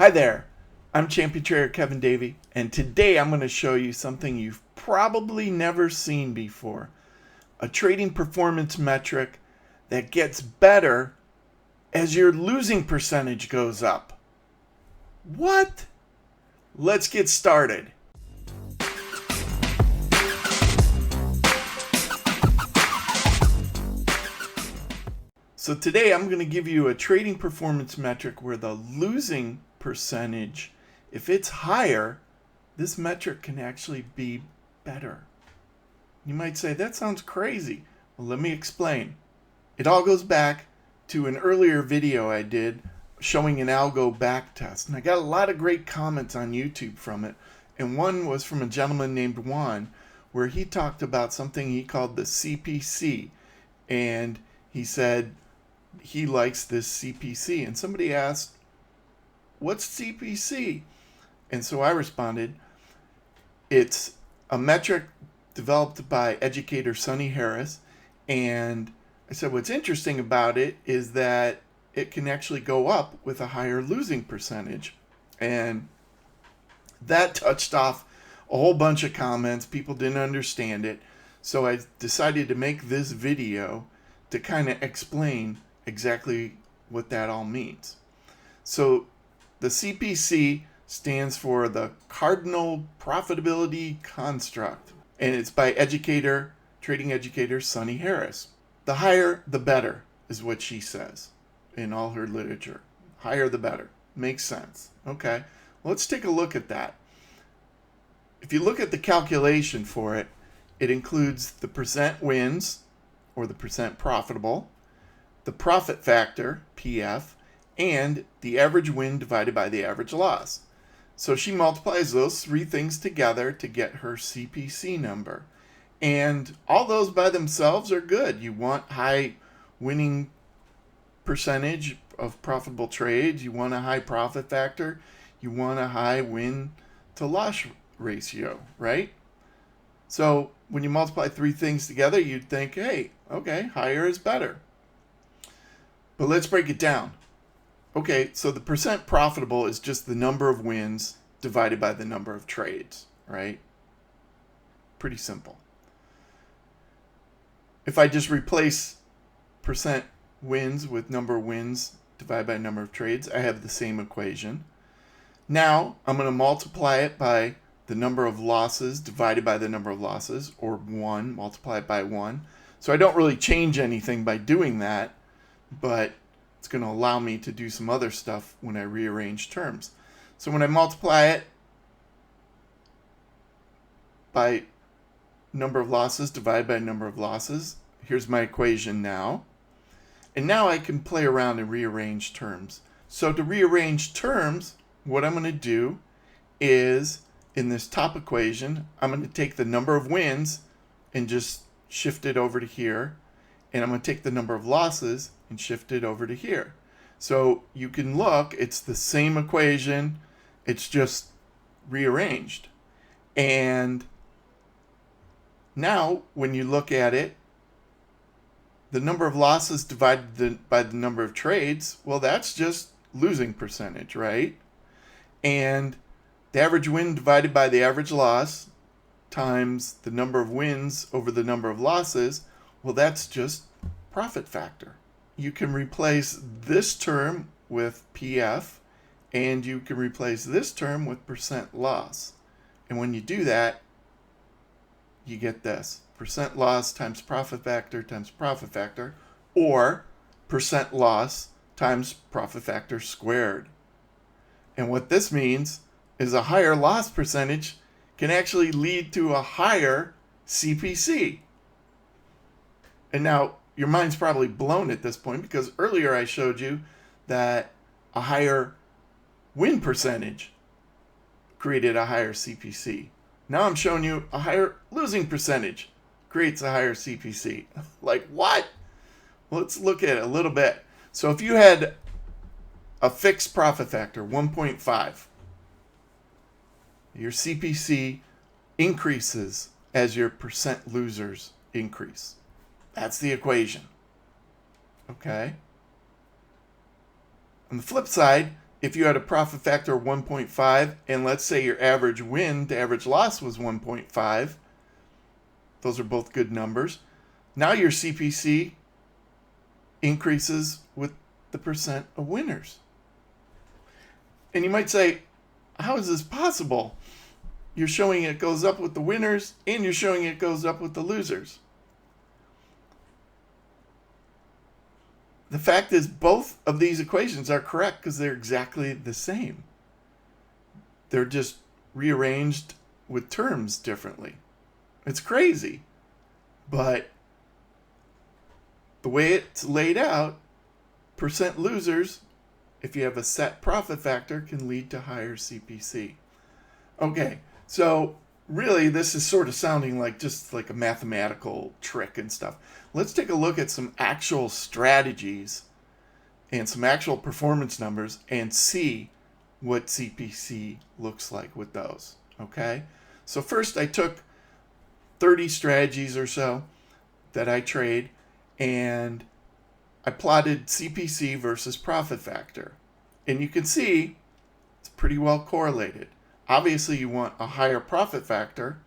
Hi there, I'm Champion Trader Kevin Davey, and today I'm going to show you something you've probably never seen before. A trading performance metric that gets better as your losing percentage goes up. What? Let's get started. So today I'm going to give you a trading performance metric where the losing percentage, if it's higher, this metric can actually be better. You might say, that sounds crazy. Well, let me explain. It all goes back to an earlier video I did showing an algo back test. And I got a lot of great comments on YouTube from it. And one was from a gentleman named Juan, where he talked about something he called the CPC. And he said he likes this CPC. And somebody asked, what's CPC? And so I responded, it's a metric developed by educator Sonny Harris. And I said, what's interesting about it is that it can actually go up with a higher losing percentage. And that touched off a whole bunch of comments. People didn't understand it. So I decided to make this video to kind of explain exactly what that all means. So the CPC stands for the Cardinal Profitability Construct, and it's by trading educator Sonny Harris. The higher, the better is what she says in all her literature. Higher, the better. Makes sense. Okay, let's take a look at that. If you look at the calculation for it, it includes the percent wins, or the percent profitable, the profit factor, PF, and the average win divided by the average loss. So she multiplies those three things together to get her CPC number. And all those by themselves are good. You want high winning percentage of profitable trades. You want a high profit factor. You want a high win to loss ratio, right? So when you multiply three things together, you'd think, hey, okay, higher is better. But let's break it down. Okay, so the percent profitable is just the number of wins divided by the number of trades, right? Pretty simple. If I just replace percent wins with number of wins divided by number of trades, I have the same equation. Now I'm going to multiply it by the number of losses divided by the number of losses, or 1, multiply it by 1. So I don't really change anything by doing that, but it's going to allow me to do some other stuff when I rearrange terms. So when I multiply it by number of losses divided by number of losses, here's my equation now. And now I can play around and rearrange terms. So to rearrange terms, what I'm going to do is, in this top equation, I'm going to take the number of wins and just shift it over to here. And I'm going to take the number of losses and shift it over to here. So you can look, it's the same equation, it's just rearranged. And now when you look at it, the number of losses divided by the number of trades, well, that's just losing percentage, right? And the average win divided by the average loss times the number of wins over the number of losses, well, that's just profit factor. You can replace this term with PF, and you can replace this term with percent loss. And when you do that, you get this. Percent loss times profit factor, or percent loss times profit factor squared. And what this means is a higher loss percentage can actually lead to a higher CPC. And now your mind's probably blown at this point, because earlier I showed you that a higher win percentage created a higher CPC. Now I'm showing you a higher losing percentage creates a higher CPC. Like what? Let's look at it a little bit. So if you had a fixed profit factor, 1.5, your CPC increases as your percent losers increase. That's the equation. Okay? On the flip side, if you had a profit factor of 1.5, and let's say your average win to average loss was 1.5, those are both good numbers. Now your CPC increases with the percent of winners. And you might say, how is this possible? You're showing it goes up with the winners, and you're showing it goes up with the losers. The fact is, both of these equations are correct because they're exactly the same. They're just rearranged with terms differently. It's crazy. But the way it's laid out, percent losers, if you have a set profit factor, can lead to higher CPC. Okay, so really this is sort of sounding like just like a mathematical trick and stuff. Let's take a look at some actual strategies and some actual performance numbers and see what CPC looks like with those. Okay, so first I took 30 strategies or so that I trade, and I plotted CPC versus profit factor. And you can see it's pretty well correlated. Obviously, you want a higher profit factor,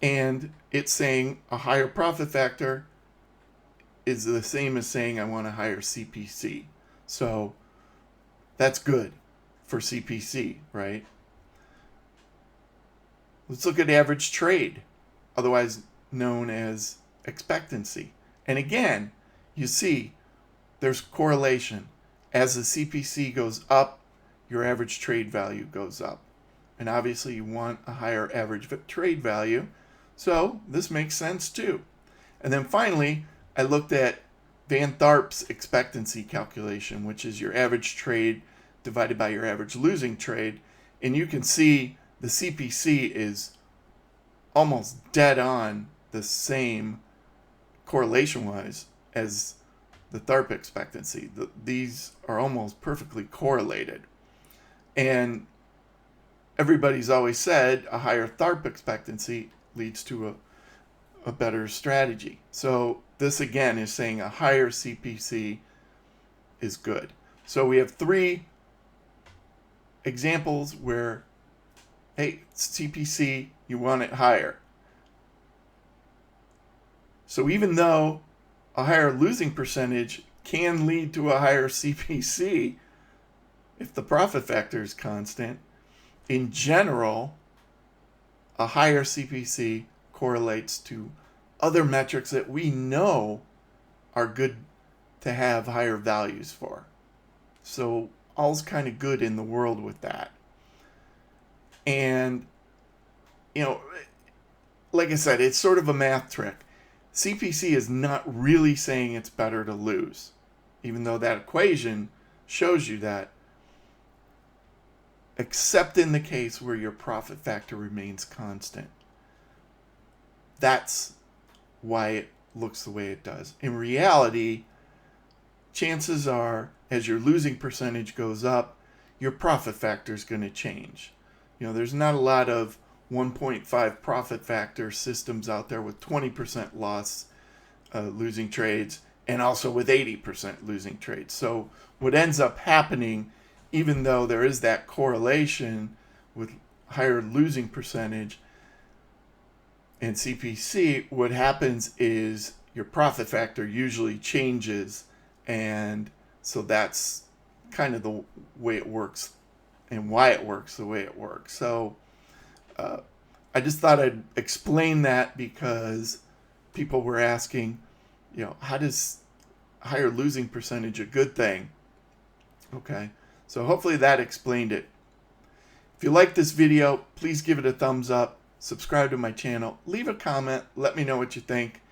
and it's saying a higher profit factor is the same as saying I want a higher CPC. So that's good for CPC, right? Let's look at average trade, otherwise known as expectancy. And again, you see there's correlation. As the CPC goes up, your average trade value goes up. And obviously you want a higher average trade value, so this makes sense too. And then finally, I looked at Van Tharp's expectancy calculation, which is your average trade divided by your average losing trade. And you can see the CPC is almost dead on the same correlation-wise as the Tharp expectancy. These are almost perfectly correlated. And everybody's always said a higher Tharp expectancy leads to a better strategy. So this again is saying a higher CPC is good. So we have 3 examples where, hey, CPC, you want it higher. So even though a higher losing percentage can lead to a higher CPC if the profit factor is constant, in general, a higher CPC correlates to other metrics that we know are good to have higher values for. So all's kind of good in the world with that. And, you know, like I said, it's sort of a math trick. CPC is not really saying it's better to lose, even though that equation shows you that, except in the case where your profit factor remains constant. That's why it looks the way it does. In reality, chances are, as your losing percentage goes up, your profit factor is going to change. You know, there's not a lot of 1.5 profit factor systems out there with 20% loss losing trades, and also with 80% losing trades. So what ends up happening, even though there is that correlation with higher losing percentage and CPC, what happens is your profit factor usually changes, and so that's kind of the way it works and why it works the way it works. So I just thought I'd explain that because people were asking, you know, how does higher losing percentage a good thing? Okay, so hopefully that explained it. If you like this video, please give it a thumbs up, subscribe to my channel, leave a comment, let me know what you think.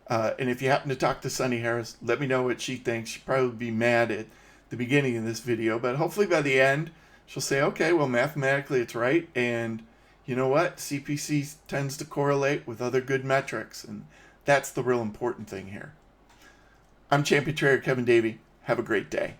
And if you happen to talk to Sunny Harris, let me know what she thinks. She'll probably be mad at the beginning of this video, but hopefully by the end, she'll say, okay, well, mathematically it's right, and you know what? CPC tends to correlate with other good metrics, and that's the real important thing here. I'm Champion Trader Kevin Davey. Have a great day.